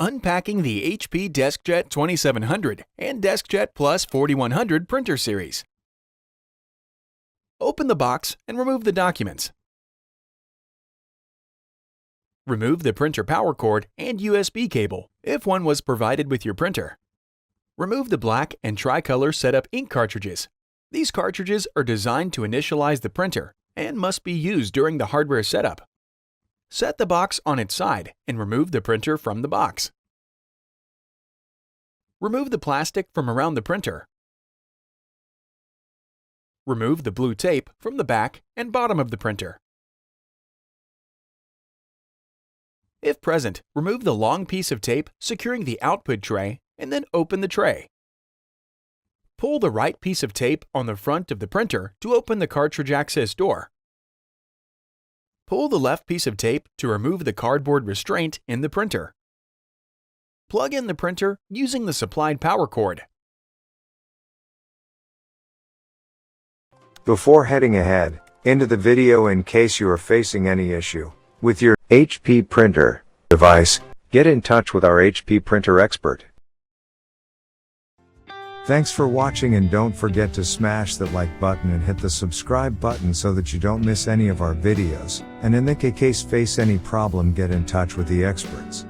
Unpacking the HP DeskJet 2700 and DeskJet Plus 4100 printer series. Open the box and remove the documents. Remove the printer power cord and USB cable, if one was provided with your printer. Remove the black and tricolor setup ink cartridges. These cartridges are designed to initialize the printer and must be used during the hardware setup. Set the box on its side and remove the printer from the box. Remove the plastic from around the printer. Remove the blue tape from the back and bottom of the printer. If present, remove the long piece of tape securing the output tray and then open the tray. Pull the right piece of tape on the front of the printer to open the cartridge access door. Pull the left piece of tape to remove the cardboard restraint in the printer. Plug in the printer using the supplied power cord. Before heading ahead into the video, in case you are facing any issue with your HP printer device, get in touch with our HP printer expert. Thanks for watching, and don't forget to smash that like button and hit the subscribe button so that you don't miss any of our videos. And in the case face any problem, get in touch with the experts.